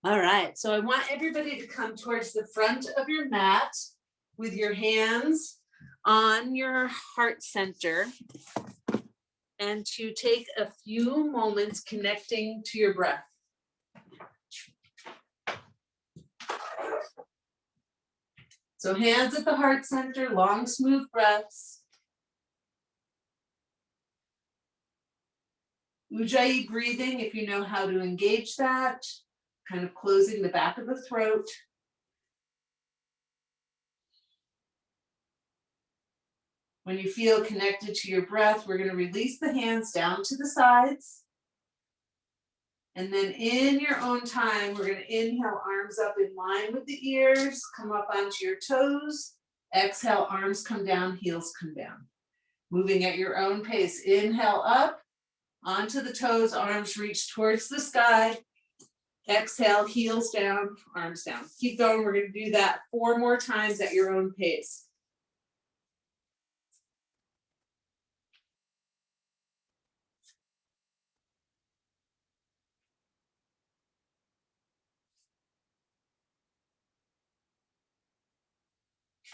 All right, so I want everybody to come towards the front of your mat with your hands on your heart center and to take a few moments connecting to your breath. So hands at the heart center, long, smooth breaths. Ujjayi breathing, if you know how to engage that, kind of closing the back of the throat. When you feel connected to your breath, we're going to release the hands down to the sides. And then in your own time, we're going to inhale, arms up in line with the ears, come up onto your toes. Exhale, arms come down, heels come down. Moving at your own pace. Inhale up, onto the toes, arms reach towards the sky. Exhale, heels down, arms down. Keep going. We're going to do that 4 more times at your own pace.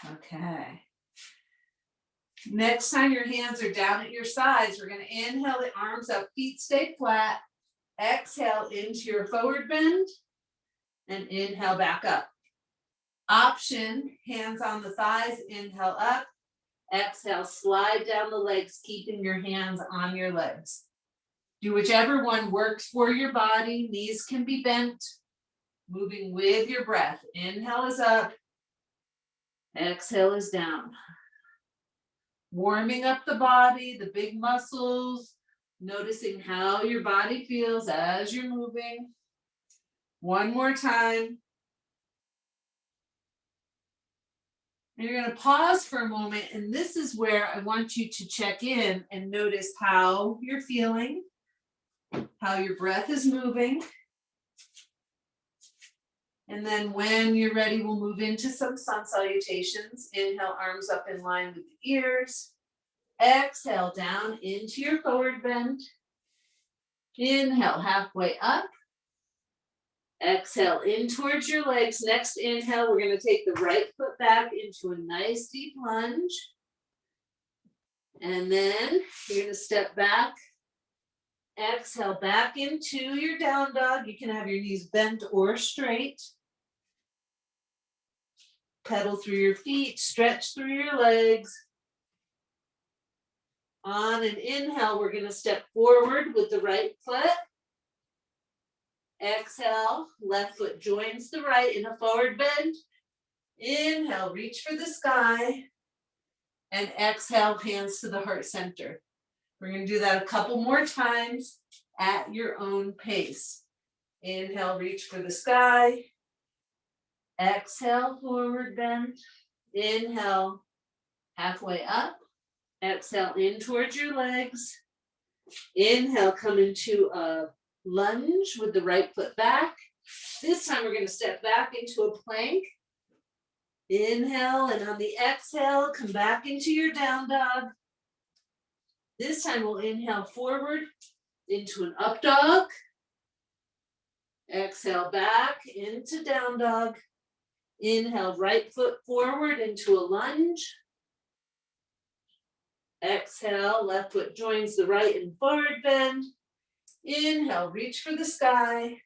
Okay. Next time your hands are down at your sides, we're going to inhale the arms up, feet stay flat. Exhale into your forward bend and inhale back up. Option, hands on the thighs, inhale up. Exhale, slide down the legs, keeping your hands on your legs. Do whichever one works for your body. Knees can be bent, moving with your breath. Inhale is up. Exhale is down. Warming up the body, the big muscles, noticing how your body feels as you're moving. One more time. And you're going to pause for a moment, and this is where I want you to check in and notice how you're feeling, how your breath is moving. And then when you're ready, we'll move into some sun salutations. Inhale, arms up in line with the ears. Exhale, down into your forward bend. Inhale, halfway up. Exhale, in towards your legs. Next inhale, we're going to take the right foot back into a nice deep lunge. And then you're going to step back. Exhale, back into your down dog. You can have your knees bent or straight. Pedal through your feet, stretch through your legs. On an inhale, we're going to step forward with the right foot. Exhale, left foot joins the right in a forward bend. Inhale, reach for the sky. And exhale, hands to the heart center. We're going to do that a couple more times at your own pace. Inhale, reach for the sky. Exhale, forward bend. Inhale, halfway up. Exhale, in towards your legs. Inhale, come into a lunge with the right foot back. This time we're going to step back into a plank. Inhale, and on the exhale, come back into your down dog. This time we'll inhale forward into an up dog. Exhale back into down dog. Inhale, right foot forward into a lunge. Exhale, left foot joins the right in forward bend. Inhale, reach for the sky.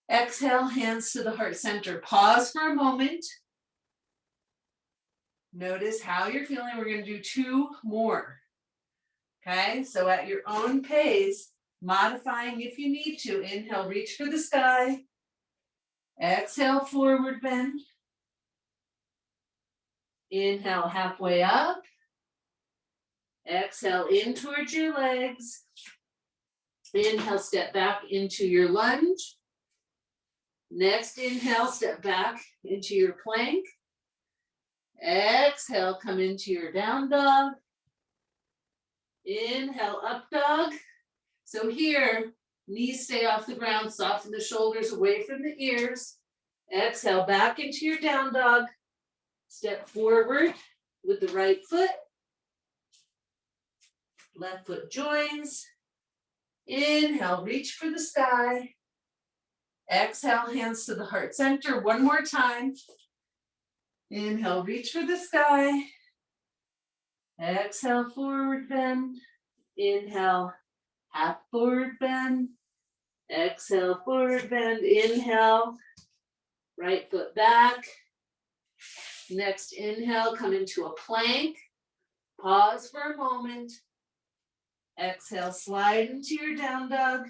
Exhale, hands to the heart center. Pause for a moment. Notice how you're feeling. We're going to do 2 more. Okay, so at your own pace, modifying if you need to. Inhale, reach for the sky. Exhale, forward bend. Inhale, halfway up. Exhale, in towards your legs. Inhale, step back into your lunge. Next inhale, step back into your plank. Exhale, come into your down dog. Inhale, up dog. So here, knees stay off the ground, soften the shoulders away from the ears. Exhale, back into your down dog. Step forward with the right foot. Left foot joins. Inhale, reach for the sky. Exhale, hands to the heart center. One more time. Inhale, reach for the sky. Exhale, forward bend. Inhale, half forward bend. Exhale, forward bend. Inhale, right foot back. Next inhale, come into a plank. Pause for a moment. Exhale, slide into your down dog.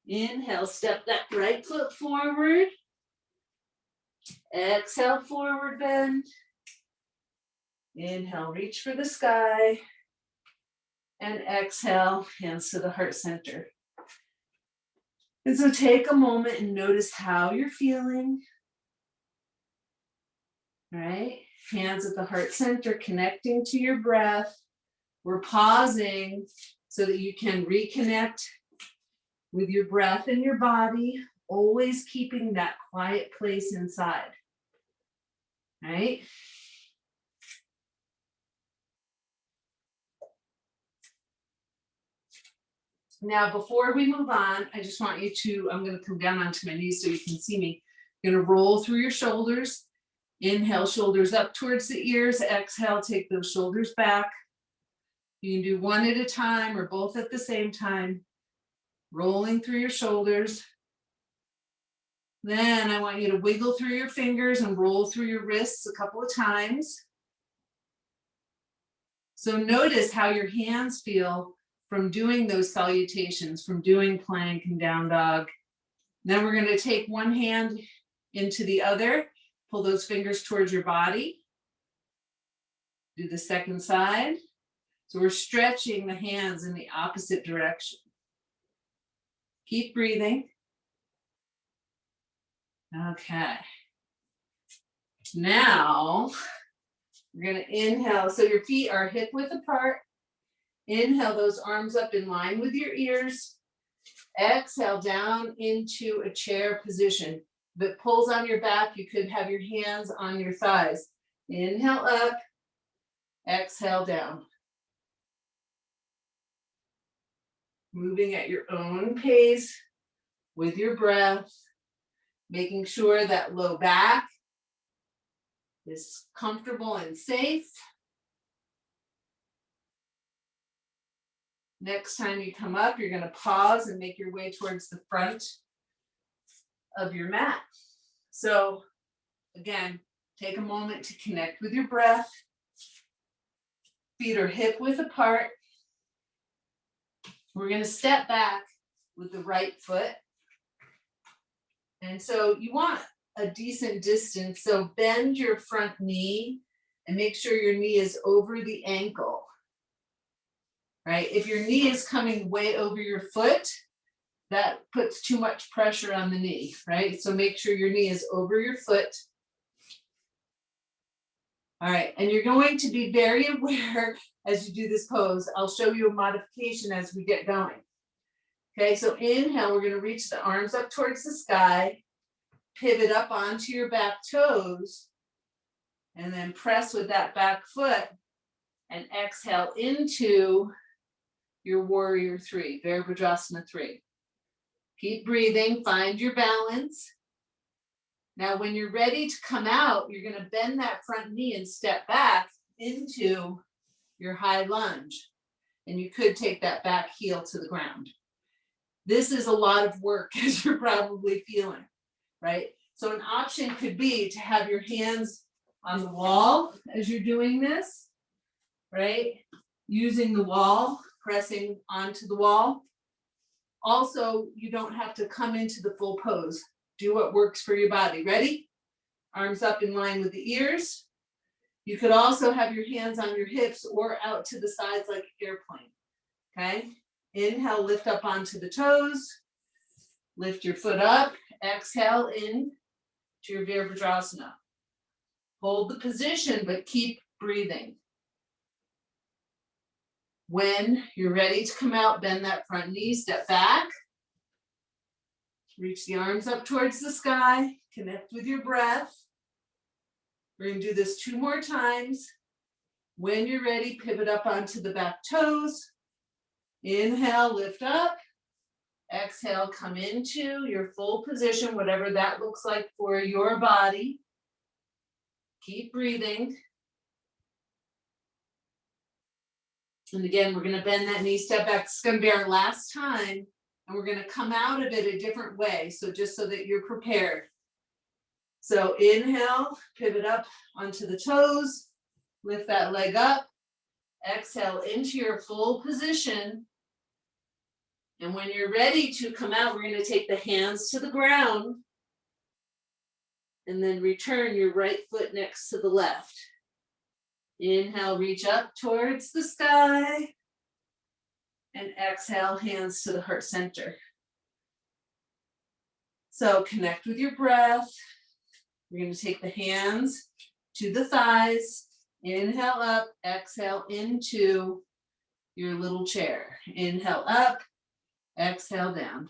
Inhale, step that right foot forward. Exhale, forward bend. Inhale, reach for the sky. And exhale, hands to the heart center. And so take a moment and notice how you're feeling. All right, hands at the heart center, connecting to your breath. We're pausing so that you can reconnect with your breath and your body, always keeping that quiet place inside. All right? Now, before we move on, I just want you to, I'm going to come down onto my knees so you can see me. You're going to roll through your shoulders. Inhale, shoulders up towards the ears. Exhale, take those shoulders back. You can do one at a time or both at the same time. Rolling through your shoulders. Then I want you to wiggle through your fingers and roll through your wrists a couple of times. So notice how your hands feel from doing those salutations, from doing plank and down dog. Then we're going to take one hand into the other, pull those fingers towards your body. Do the second side. So we're stretching the hands in the opposite direction. Keep breathing. Okay. Now, we're going to inhale. So your feet are hip width apart. Inhale those arms up in line with your ears. Exhale down into a chair position. If it pulls on your back, you could have your hands on your thighs. Inhale up. Exhale down. Moving at your own pace with your breath. Making sure that low back is comfortable and safe. Next time you come up, you're going to pause and make your way towards the front of your mat. So again, take a moment to connect with your breath. Feet are hip width apart. We're going to step back with the right foot. And so you want a decent distance. So bend your front knee and make sure your knee is over the ankle. Right? If your knee is coming way over your foot, that puts too much pressure on the knee, right? So make sure your knee is over your foot. All right, and you're going to be very aware as you do this pose. I'll show you a modification as we get going. Okay, so inhale, we're going to reach the arms up towards the sky, pivot up onto your back toes, and then press with that back foot, and exhale into your warrior three, virbhadrasana 3. Keep breathing, find your balance. Now, when you're ready to come out, you're going to bend that front knee and step back into your high lunge. And you could take that back heel to the ground. This is a lot of work, as you're probably feeling, right? So an option could be to have your hands on the wall as you're doing this, right? Using the wall, pressing onto the wall. Also, you don't have to come into the full pose. Do what works for your body. Ready? Arms up in line with the ears. You could also have your hands on your hips or out to the sides like an airplane. Okay? Inhale, lift up onto the toes. Lift your foot up. Exhale in to your virbhadrasana. Hold the position, but keep breathing. When you're ready to come out, bend that front knee, step back. Reach the arms up towards the sky. Connect with your breath. We're going to do this 2 more times. When you're ready, pivot up onto the back toes. Inhale, lift up. Exhale, come into your full position, whatever that looks like for your body. Keep breathing. And again, we're going to bend that knee, step back. It's going to be our last time. And we're going to come out of it a different way. So just so that you're prepared. So inhale, pivot up onto the toes. Lift that leg up. Exhale into your full position. And when you're ready to come out, we're going to take the hands to the ground. And then return your right foot next to the left. Inhale, reach up towards the sky. And exhale, hands to the heart center. So connect with your breath. We're going to take the hands to the thighs. Inhale up, exhale into your little chair. Inhale up, exhale down.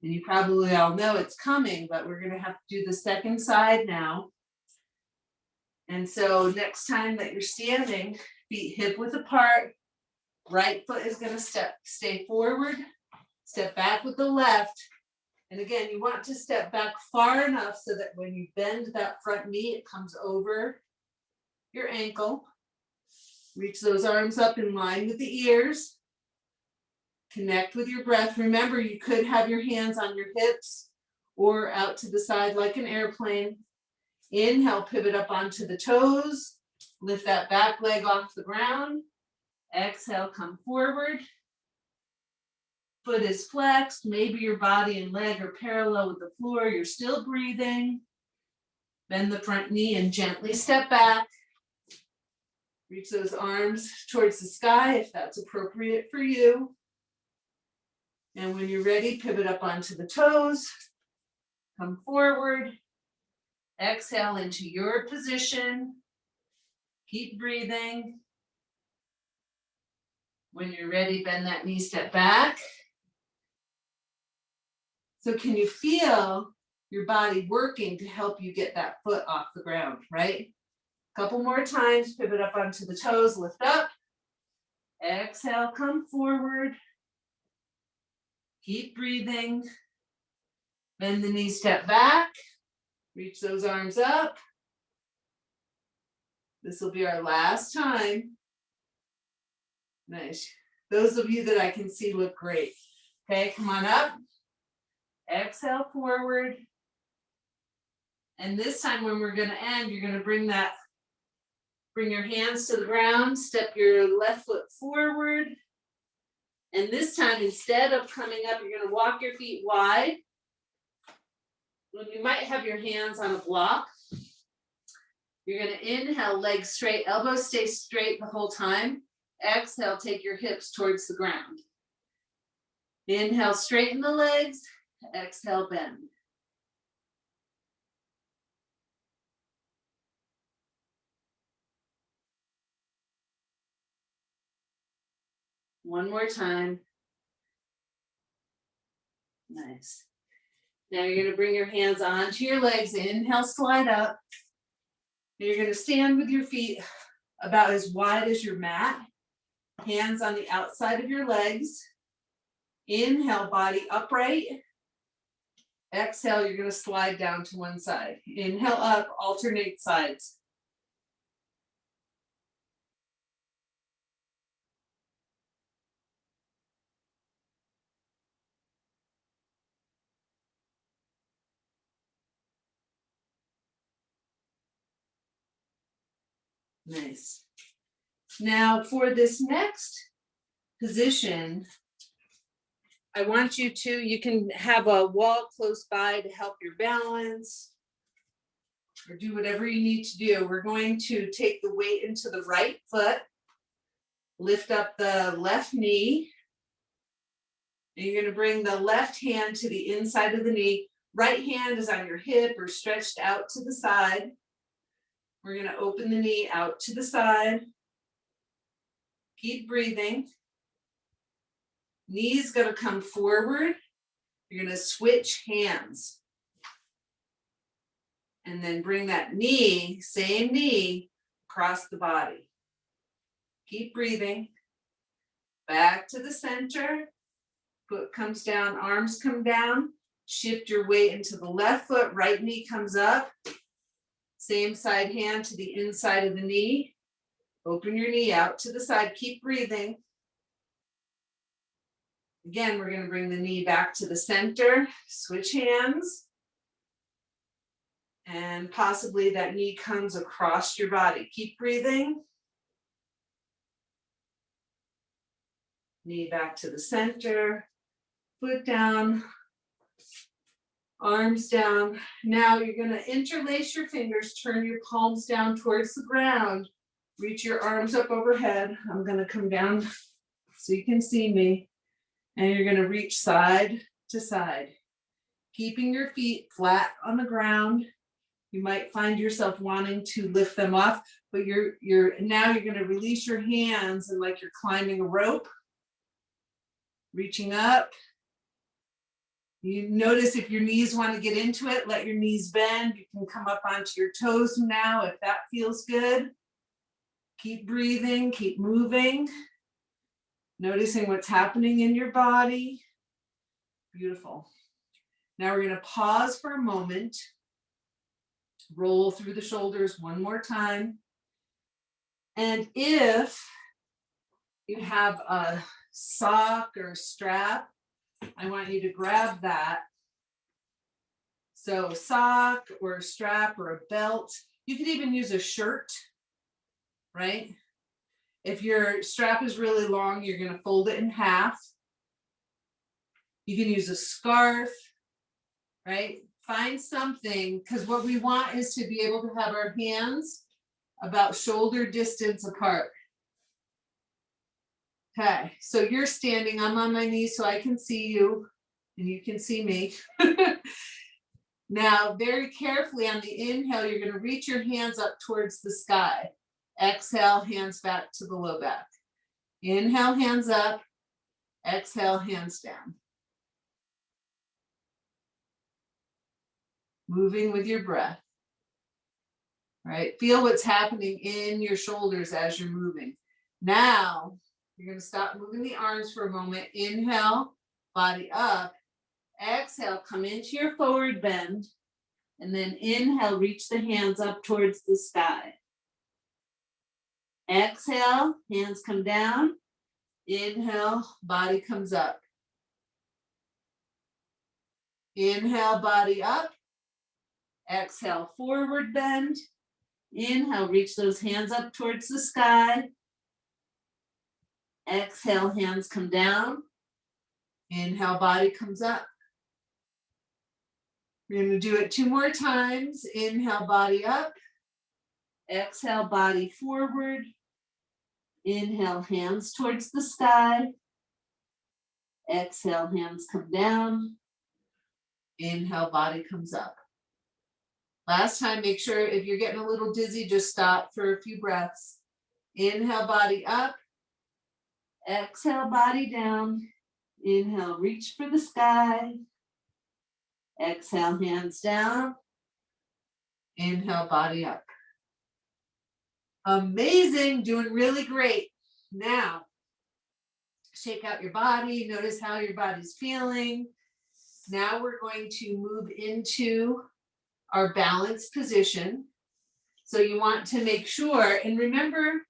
And you probably all know it's coming, but we're going to have to do the second side now. And so next time that you're standing, feet hip width apart, right foot is going to stay forward, step back with the left. And again, you want to step back far enough so that when you bend that front knee, it comes over your ankle. Reach those arms up in line with the ears. Connect with your breath. Remember, you could have your hands on your hips or out to the side like an airplane. Inhale, pivot up onto the toes. Lift that back leg off the ground. Exhale, come forward. Foot is flexed. Maybe your body and leg are parallel with the floor. You're still breathing. Bend the front knee and gently step back. Reach those arms towards the sky if that's appropriate for you. And when you're ready, pivot up onto the toes. Come forward. Exhale into your position. Keep breathing. When you're ready, bend that knee, step back. So can you feel your body working to help you get that foot off the ground, right? A couple more times, pivot up onto the toes, lift up. Exhale, come forward. Keep breathing. Bend the knee, step back. Reach those arms up. This will be our last time. Nice. Those of you that I can see look great. Okay, come on up. Exhale forward. And this time when we're going to end, you're going to bring your hands to the ground, step your left foot forward. And this time, instead of coming up, you're going to walk your feet wide. You might have your hands on a block. You're going to inhale, legs straight, elbows stay straight the whole time. Exhale, take your hips towards the ground. Inhale, straighten the legs. Exhale, bend. One more time. Nice. Now you're going to bring your hands onto your legs. Inhale, slide up. You're going to stand with your feet about as wide as your mat. Hands on the outside of your legs. Inhale, body upright. Exhale, you're going to slide down to one side. Inhale up, alternate sides. Nice. Now for this next position, I want you can have a wall close by to help your balance or do whatever you need to do. We're going to take the weight into the right foot, lift up the left knee, and you're going to bring the left hand to the inside of the knee. Right hand is on your hip or stretched out to the side. We're going to open the knee out to the side. Keep breathing. Knee's going to come forward. You're going to switch hands. And then bring that knee, same knee, across the body. Keep breathing. Back to the center. Foot comes down, arms come down. Shift your weight into the left foot, right knee comes up. Same side hand to the inside of the knee. Open your knee out to the side, keep breathing. Again, we're going to bring the knee back to the center, switch hands. And possibly that knee comes across your body. Keep breathing. Knee back to the center, foot down, arms down. Now you're going to interlace your fingers, turn your palms down towards the ground, reach your arms up overhead. I'm going to come down so you can see me. And you're going to reach side to side, keeping your feet flat on the ground. You might find yourself wanting to lift them off, but now you're going to release your hands and like you're climbing a rope, reaching up. You notice if your knees want to get into it, let your knees bend. You can come up onto your toes now if that feels good. Keep breathing, keep moving. Noticing what's happening in your body. Beautiful. Now we're going to pause for a moment. Roll through the shoulders one more time. And if you have a sock or strap, I want you to grab that. So a sock or a strap or a belt. You could even use a shirt, right? If your strap is really long, you're going to fold it in half. You can use a scarf, right? Find something, because what we want is to be able to have our hands about shoulder distance apart. Okay, so you're standing, I'm on my knees so I can see you and you can see me. Now, very carefully on the inhale, you're going to reach your hands up towards the sky. Exhale, hands back to the low back. Inhale, hands up. Exhale, hands down. Moving with your breath. All right, feel what's happening in your shoulders as you're moving. Now, you're going to stop moving the arms for a moment. Inhale, body up. Exhale, come into your forward bend. And then inhale, reach the hands up towards the sky. Exhale, hands come down. Inhale, body comes up. Inhale, body up. Exhale, forward bend. Inhale, reach those hands up towards the sky. Exhale, hands come down. Inhale, body comes up. We're going to do it 2 more times. Inhale, body up. Exhale, body forward. Inhale, hands towards the sky. Exhale, hands come down. Inhale, body comes up. Last time, make sure if you're getting a little dizzy, just stop for a few breaths. Inhale, body up. Exhale, body down. Inhale, reach for the sky. Exhale, hands down. Inhale, body up. Amazing, doing really great. Now, shake out your body. Notice how your body's feeling. Now we're going to move into our balanced position. So you want to make sure, and remember,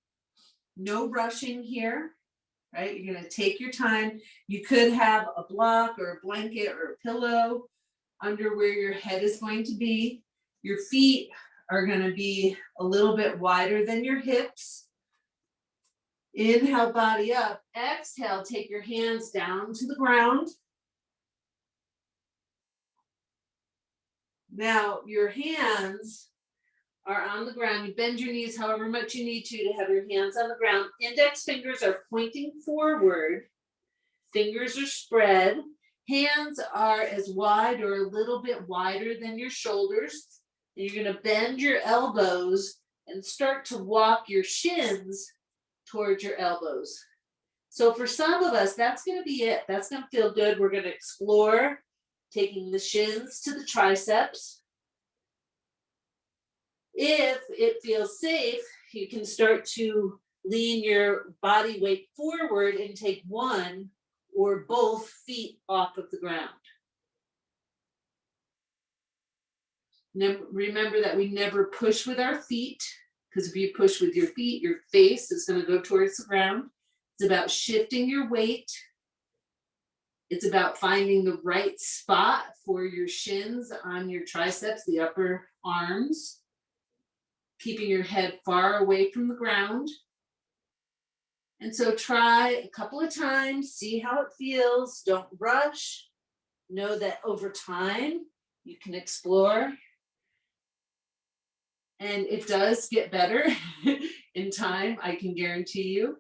no rushing here, right? You're going to take your time. You could have a block or a blanket or a pillow under where your head is going to be. Your feet are going to be a little bit wider than your hips. Inhale, body up. Exhale, take your hands down to the ground. Now, your hands are on the ground. You bend your knees however much you need to have your hands on the ground. Index fingers are pointing forward. Fingers are spread. Hands are as wide or a little bit wider than your shoulders. And you're going to bend your elbows and start to walk your shins towards your elbows. So for some of us, that's going to be it. That's going to feel good. We're going to explore taking the shins to the triceps. If it feels safe, you can start to lean your body weight forward and take one or both feet off of the ground. Now, remember that we never push with our feet, because if you push with your feet, your face is going to go towards the ground. It's about shifting your weight. It's about finding the right spot for your shins on your triceps, the upper arms, keeping your head far away from the ground. And so try a couple of times, see how it feels. Don't rush. Know that over time you can explore. And it does get better in time, I can guarantee you.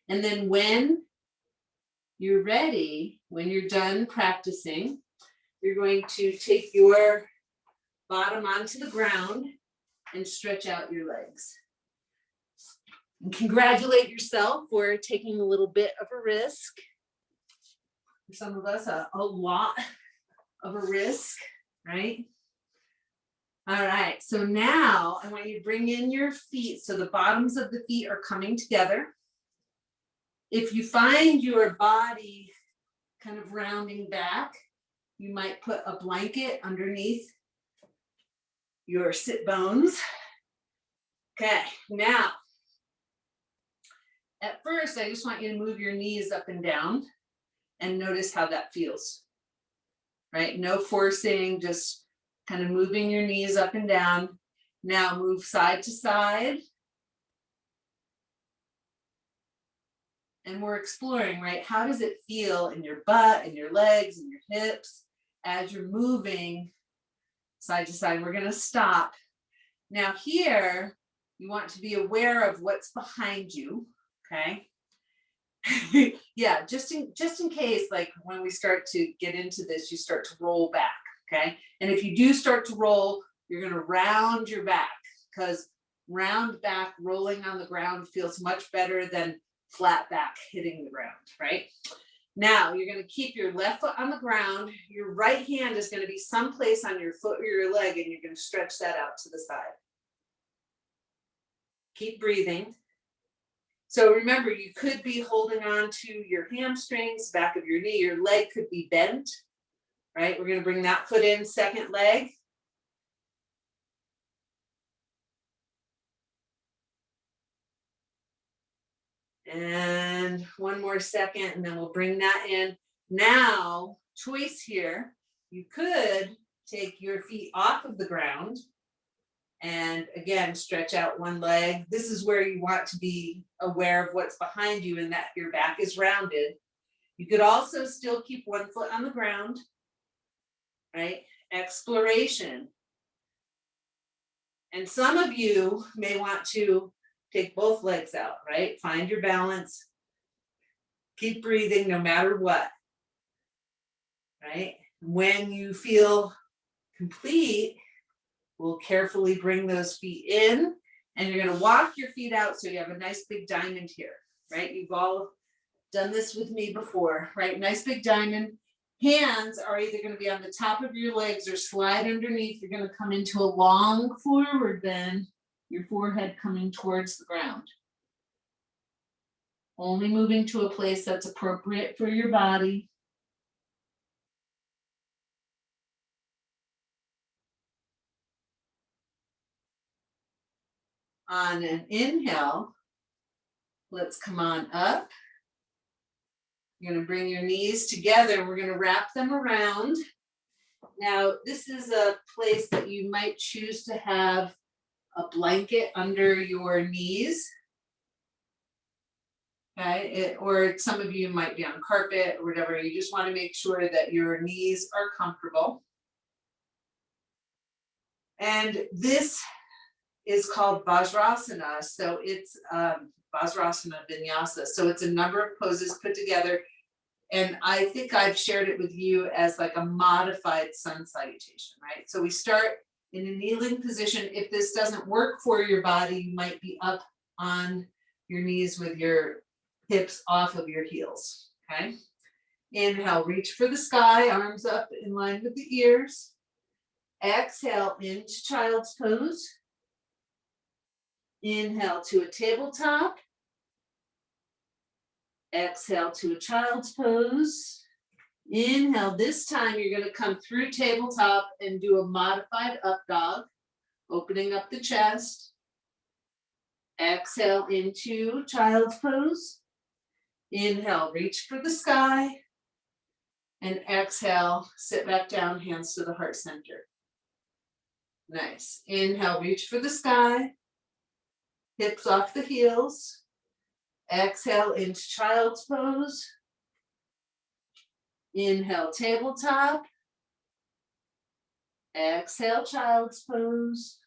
And then when you're ready, when you're done practicing, you're going to take your bottom onto the ground and stretch out your legs. And congratulate yourself for taking a little bit of a risk. For some of us, a lot of a risk, right? All right, so now I want you to bring in your feet so the bottoms of the feet are coming together. If you find your body kind of rounding back, you might put a blanket underneath your sit bones. Okay, now, at first, I just want you to move your knees up and down and notice how that feels, right? No forcing, just kind of moving your knees up and down. Now move side to side. And we're exploring, right? How does it feel in your butt and your legs and your hips as you're moving side to side? We're going to stop. Now here, you want to be aware of what's behind you, okay? Yeah, just in case, like when we start to get into this, you start to roll back. Okay, and if you do start to roll, you're going to round your back, because round back rolling on the ground feels much better than flat back hitting the ground, right? Now you're going to keep your left foot on the ground. Your right hand is going to be someplace on your foot or your leg, and you're going to stretch that out to the side. Keep breathing. So remember, you could be holding on to your hamstrings, back of your knee. Your leg could be bent. Right, we're going to bring that foot in, second leg. And one more second, and then we'll bring that in. Now, choice here. You could take your feet off of the ground and again, stretch out one leg. This is where you want to be aware of what's behind you and that your back is rounded. You could also still keep one foot on the ground. Right? Exploration. And some of you may want to take both legs out, right? Find your balance. Keep breathing no matter what, right? When you feel complete, we'll carefully bring those feet in, and you're going to walk your feet out so you have a nice big diamond here, right? You've all done this with me before, right? Nice big diamond. Hands are either going to be on the top of your legs or slide underneath. You're going to come into a long forward bend, your forehead coming towards the ground. Only moving to a place that's appropriate for your body. On an inhale, let's come on up. You're going to bring your knees together. We're going to wrap them around. Now, this is a place that you might choose to have a blanket under your knees. Okay, or some of you might be on carpet or whatever. You just want to make sure that your knees are comfortable. And this is called Bhajrasana. So it's Bhajrasana Vinyasa. So it's a number of poses put together. And I think I've shared it with you as like a modified sun salutation, right? So we start in a kneeling position. If this doesn't work for your body, you might be up on your knees with your hips off of your heels, okay? Inhale, reach for the sky, arms up in line with the ears. Exhale into child's pose. Inhale to a tabletop. Exhale to a child's pose. Inhale, this time you're going to come through tabletop and do a modified up dog, opening up the chest. Exhale into child's pose. Inhale, reach for the sky. And exhale, sit back down, hands to the heart center. Nice. Inhale, reach for the sky. Hips off the heels. Exhale into child's pose. Inhale, tabletop. Exhale, child's pose.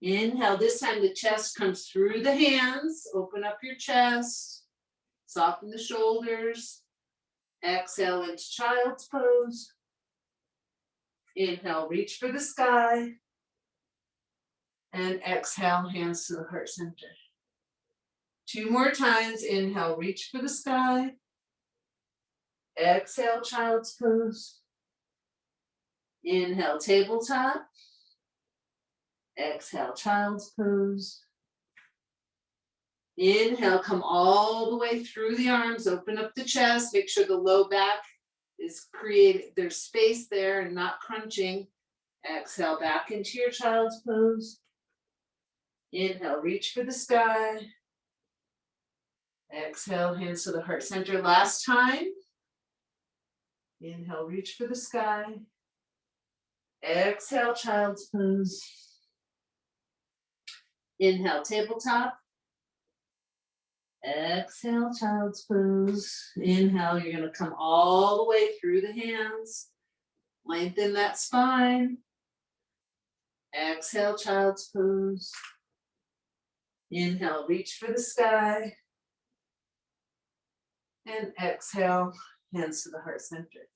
Inhale, this time the chest comes through the hands. Open up your chest. Soften the shoulders. Exhale into child's pose. Inhale, reach for the sky. And exhale, hands to the heart center. 2 more times. Inhale, reach for the sky. Exhale, child's pose. Inhale, tabletop. Exhale, child's pose. Inhale, come all the way through the arms, open up the chest, make sure the low back is created, there's space there and not crunching. Exhale, back into your child's pose. Inhale, reach for the sky. Exhale, hands to the heart center. Last time. Inhale, reach for the sky. Exhale, child's pose. Inhale, tabletop. Exhale, child's pose. Inhale, you're going to come all the way through the hands. Lengthen that spine. Exhale, child's pose. Inhale, reach for the sky. And exhale, hands to the heart center.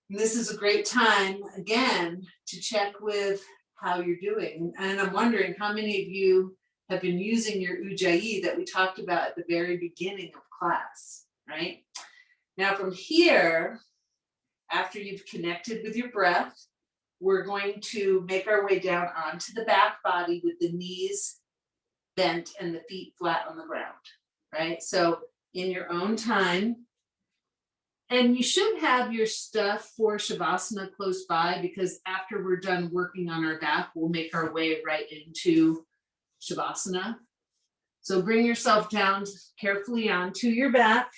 And this is a great time, again, to check with how you're doing. And I'm wondering how many of you have been using your ujjayi that we talked about at the very beginning of class, right? Now from here, after you've connected with your breath, we're going to make our way down onto the back body with the knees bent and the feet flat on the ground, right? So in your own time, and you should have your stuff for Shavasana close by, because after we're done working on our back, we'll make our way right into Shavasana. So bring yourself down carefully onto your back.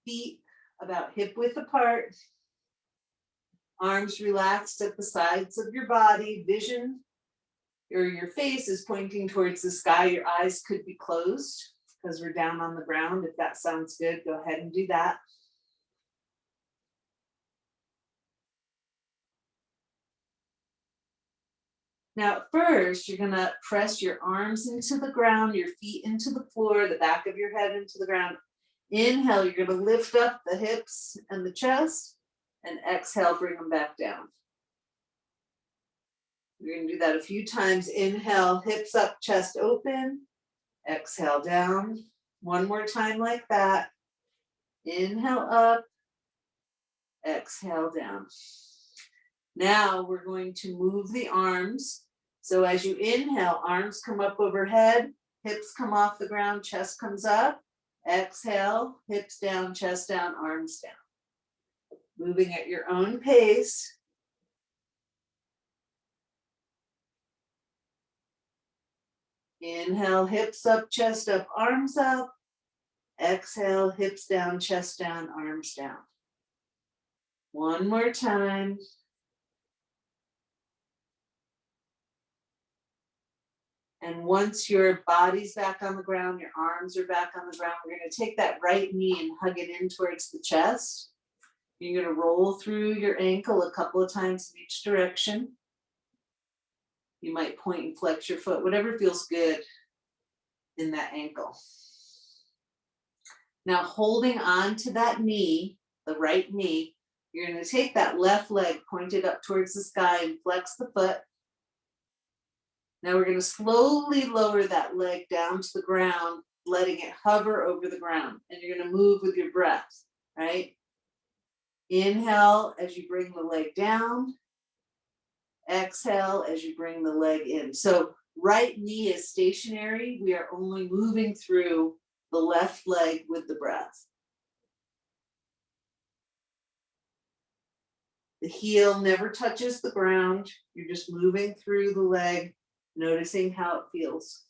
Feet about hip width apart. Arms relaxed at the sides of your body. Vision, or your face is pointing towards the sky. Your eyes could be closed because we're down on the ground. If that sounds good, go ahead and do that. Now, first, you're going to press your arms into the ground, your feet into the floor, the back of your head into the ground. Inhale, you're going to lift up the hips and the chest, and exhale, bring them back down. You're going to do that a few times. Inhale, hips up, chest open. Exhale, down. One more time like that. Inhale up. Exhale, down. Now we're going to move the arms. So as you inhale, arms come up overhead, hips come off the ground, chest comes up. Exhale, hips down, chest down, arms down. Moving at your own pace. Inhale, hips up, chest up, arms up. Exhale, hips down, chest down, arms down. One more time. And once your body's back on the ground, your arms are back on the ground, we're going to take that right knee and hug it in towards the chest. You're going to roll through your ankle a couple of times in each direction. You might point and flex your foot, whatever feels good in that ankle. Now, holding on to that knee, the right knee, you're going to take that left leg pointed up towards the sky and flex the foot. Now we're going to slowly lower that leg down to the ground, letting it hover over the ground. And you're going to move with your breath, right? Inhale as you bring the leg down. Exhale as you bring the leg in. So right knee is stationary. We are only moving through the left leg with the breath. The heel never touches the ground. You're just moving through the leg, noticing how it feels.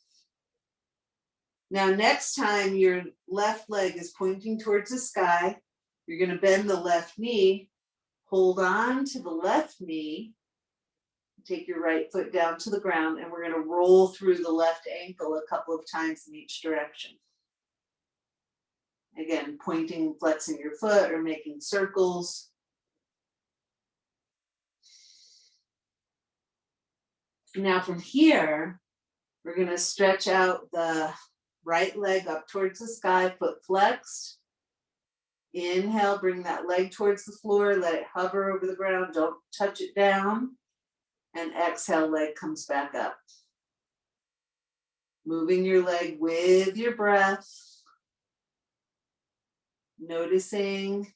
Now, next time your left leg is pointing towards the sky, you're going to bend the left knee, hold on to the left knee, take your right foot down to the ground, and we're going to roll through the left ankle a couple of times in each direction. Again, pointing, flexing your foot or making circles. Now from here, we're going to stretch out the right leg up towards the sky, foot flexed. Inhale, bring that leg towards the floor, let it hover over the ground, don't touch it down. And exhale, leg comes back up. Moving your leg with your breath. Noticing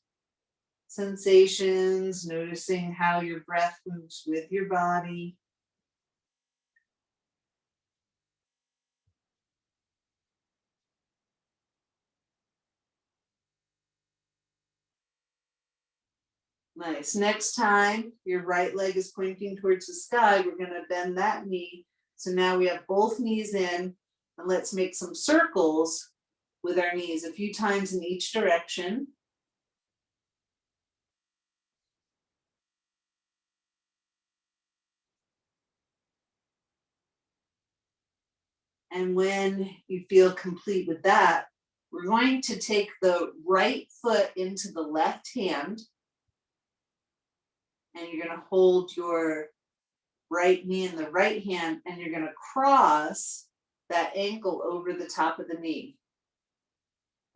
sensations, noticing how your breath moves with your body. Nice. Next time your right leg is pointing towards the sky, we're going to bend that knee. So now we have both knees in, and let's make some circles with our knees a few times in each direction. And when you feel complete with that, we're going to take the right foot into the left hand, and you're going to hold your right knee in the right hand, and you're going to cross that ankle over the top of the knee.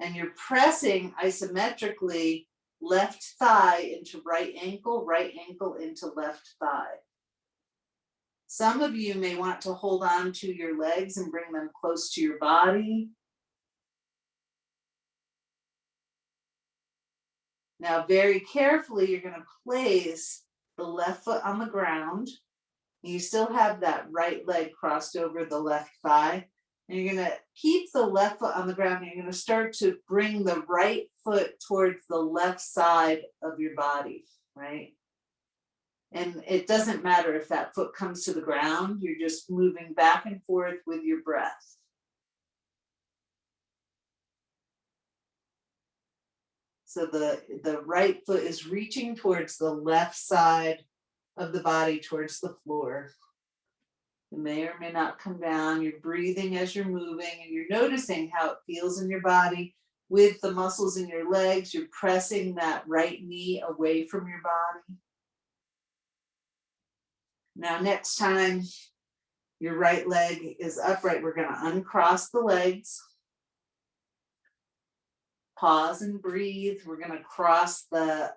And you're pressing isometrically left thigh into right ankle into left thigh. Some of you may want to hold on to your legs and bring them close to your body. Now, very carefully, you're going to place the left foot on the ground. You still have that right leg crossed over the left thigh. And you're going to keep the left foot on the ground. And you're going to start to bring the right foot towards the left side of your body, right? And it doesn't matter if that foot comes to the ground. You're just moving back and forth with your breath. So the right foot is reaching towards the left side of the body, towards the floor. It may or may not come down. You're breathing as you're moving, and you're noticing how it feels in your body. With the muscles in your legs, you're pressing that right knee away from your body. Now, next time your right leg is upright, we're going to uncross the legs. Pause and breathe. We're going to cross the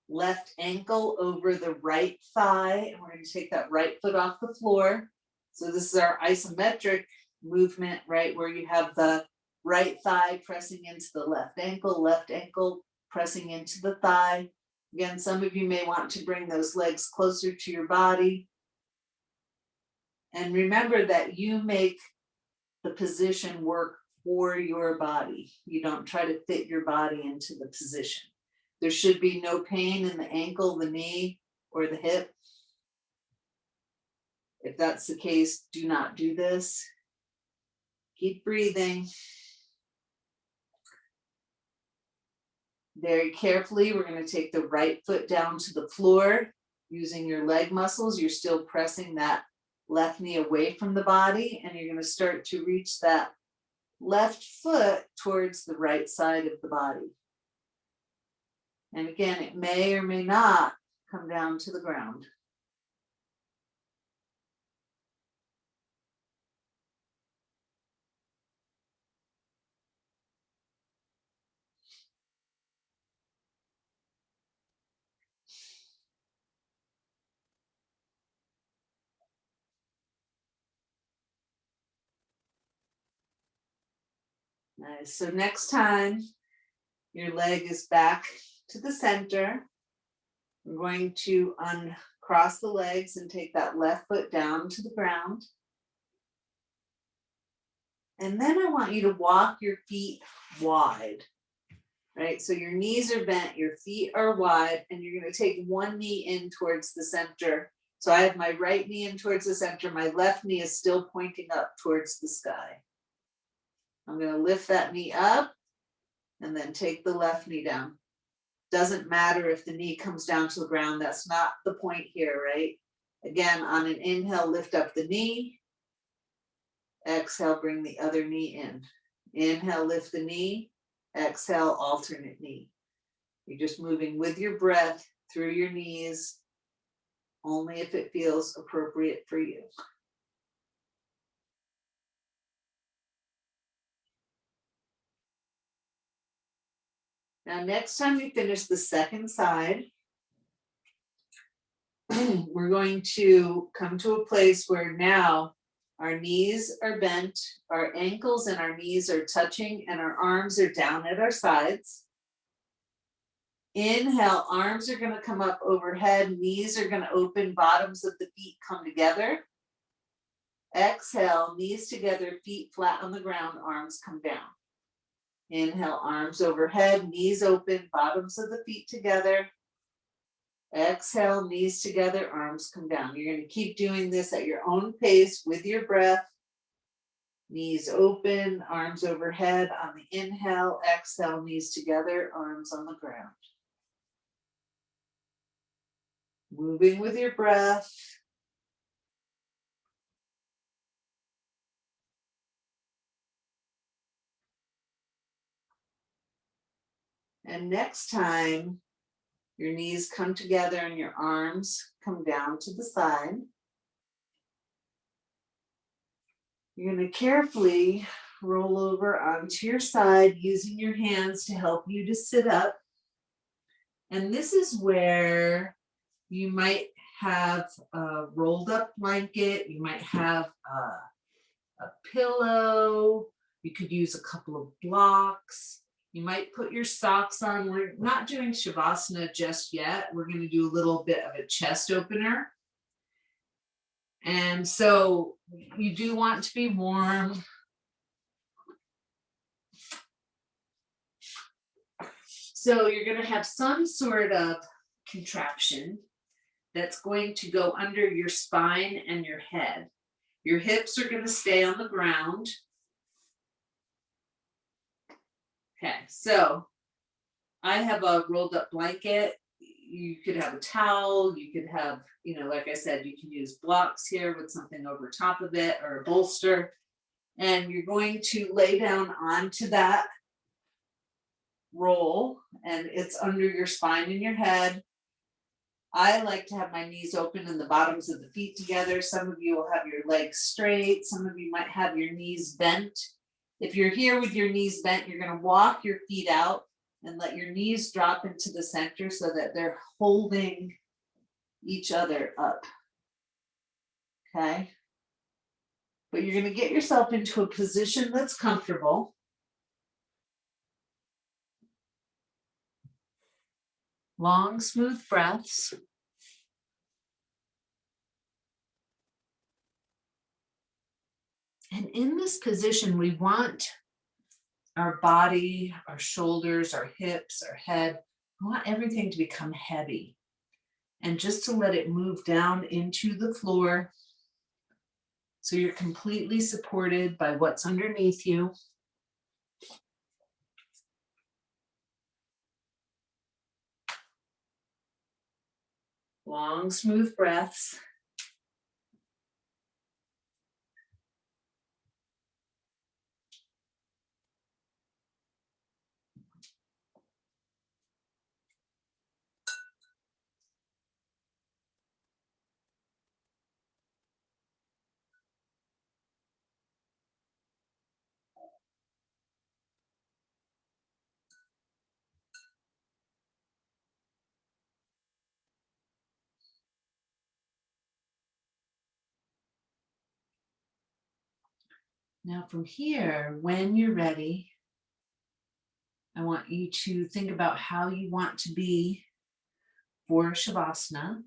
left ankle over the right thigh, and we're going to take that right foot off the floor. So this is our isometric movement, right, where you have the right thigh pressing into the left ankle pressing into the thigh. Again, some of you may want to bring those legs closer to your body. And remember that you make the position work for your body. You don't try to fit your body into the position. There should be no pain in the ankle, the knee, or the hip. If that's the case, do not do this. Keep breathing. Very carefully, we're going to take the right foot down to the floor. Using your leg muscles, you're still pressing that left knee away from the body, and you're going to start to reach that left foot towards the right side of the body. And again, it may or may not come down to the ground. Nice. So next time your leg is back to the center, we're going to uncross the legs and take that left foot down to the ground. And then I want you to walk your feet wide, right? So your knees are bent, your feet are wide, and you're going to take one knee in towards the center. So I have my right knee in towards the center. My left knee is still pointing up towards the sky. I'm going to lift that knee up and then take the left knee down. Doesn't matter if the knee comes down to the ground. That's not the point here, right? Again, on an inhale, lift up the knee. Exhale, bring the other knee in. Inhale, lift the knee. Exhale, alternate knee. You're just moving with your breath through your knees, only if it feels appropriate for you. Now, next time you finish the second side, we're going to come to a place where now our knees are bent, our ankles and our knees are touching, and our arms are down at our sides. Inhale, arms are going to come up overhead, knees are going to open, bottoms of the feet come together. Exhale, knees together, feet flat on the ground, arms come down. Inhale, arms overhead, knees open, bottoms of the feet together. Exhale, knees together, arms come down. You're going to keep doing this at your own pace with your breath. Knees open, arms overhead on the inhale. Exhale, knees together, arms on the ground. Moving with your breath. And next time your knees come together and your arms come down to the side, you're going to carefully roll over onto your side using your hands to help you to sit up. And this is where you might have a rolled up blanket, you might have a pillow, you could use a couple of blocks, you might put your socks on. We're not doing Shavasana just yet. We're going to do a little bit of a chest opener. And so you do want to be warm. So you're going to have some sort of contraption that's going to go under your spine and your head. Your hips are going to stay on the ground. Okay, so I have a rolled up blanket. You could have a towel. You could have, like I said, you can use blocks here with something over top of it or a bolster. And you're going to lay down onto that roll, and it's under your spine and your head. I like to have my knees open and the bottoms of the feet together. Some of you will have your legs straight. Some of you might have your knees bent. If you're here with your knees bent, you're going to walk your feet out and let your knees drop into the center so that they're holding each other up. Okay? But you're going to get yourself into a position that's comfortable. Long, smooth breaths. And in this position, we want our body, our shoulders, our hips, our head, we want everything to become heavy. And just to let it move down into the floor so you're completely supported by what's underneath you. Long, smooth breaths. Now from here, when you're ready, I want you to think about how you want to be for Shavasana.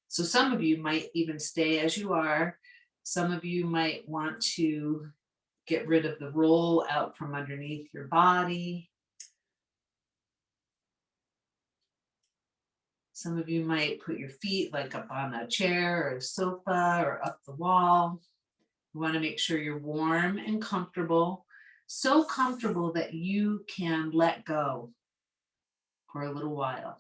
So some of you might even stay as you are. Some of you might want to Get rid of the roll out from underneath your body. Some of you might put your feet like up on a chair or a sofa or up the wall. You want to make sure you're warm and comfortable, so comfortable that you can let go for a little while.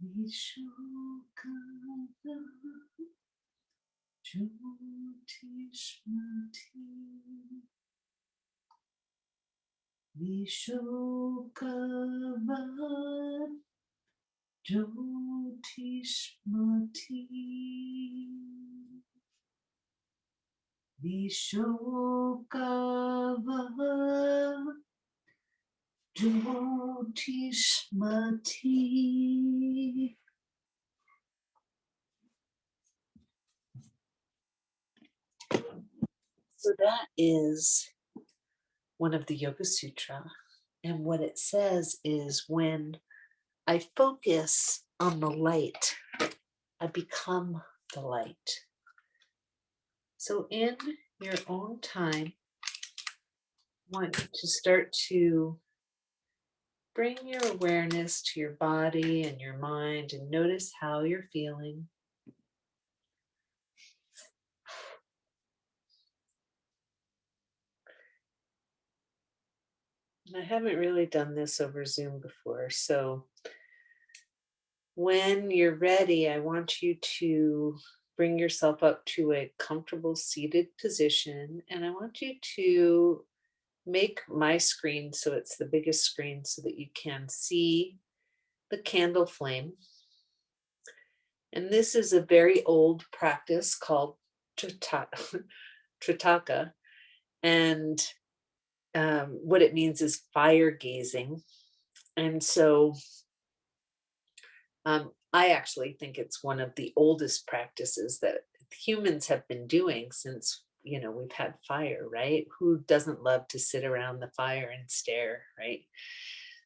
Vishokava Jyotishmati Vishokava Jyotishmati Vishokava Jyotishmati. So that is one of the Yoga Sutra. And what it says is when I focus on the light, I become the light. So in your own time, I want you to start to bring your awareness to your body and your mind and notice how you're feeling. And I haven't really done this over Zoom before, so when you're ready, I want you to bring yourself up to a comfortable seated position, and I want you to make my screen so it's the biggest screen so that you can see the candle flame. And this is a very old practice called Trataka. And what it means is fire gazing. And so I actually think it's one of the oldest practices that humans have been doing since, we've had fire, right? Who doesn't love to sit around the fire and stare, right?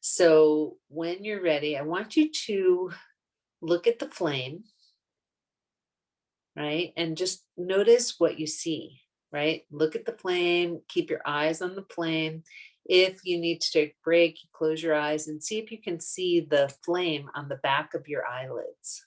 So when you're ready, I want you to look at the flame, right? And just notice what you see, right? Look at the flame, keep your eyes on the flame. If you need to take a break, you close your eyes and see if you can see the flame on the back of your eyelids.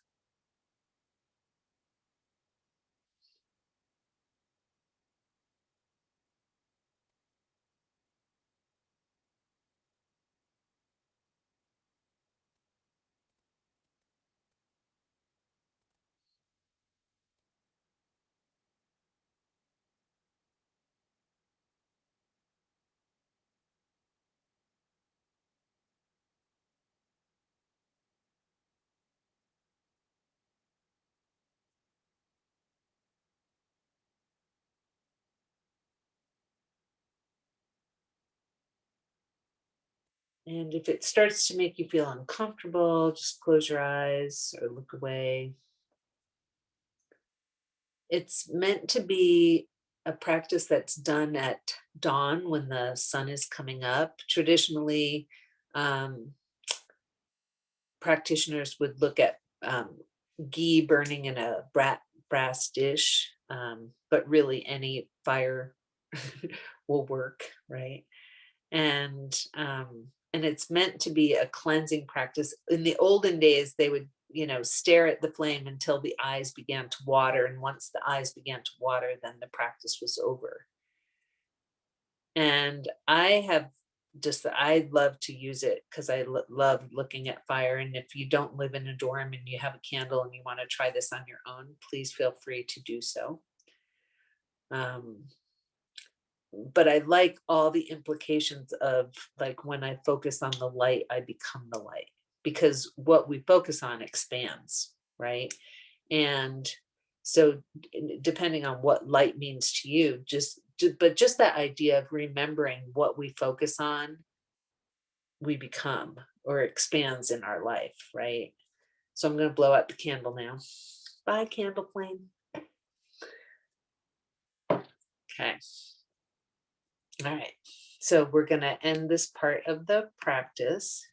And if it starts to make you feel uncomfortable, just close your eyes or look away. It's meant to be a practice that's done at dawn when the sun is coming up. Traditionally, um, practitioners would look at ghee burning in a brass dish, but really any fire will work, right? And it's meant to be a cleansing practice. In the olden days, they would stare at the flame until the eyes began to water, and once the eyes began to water, then the practice was over. And I love to use it because I love looking at fire. And if you don't live in a dorm and you have a candle and you want to try this on your own, please feel free to do so. But I like all the implications of, like, when I focus on the light, I become the light, because what we focus on expands, right? And so depending on what light means to you, but just that idea of remembering what we focus on, we become, or expands in our life, right? So I'm going to blow out the candle now. Bye, candle flame. Okay. All right. So we're going to end this part of the practice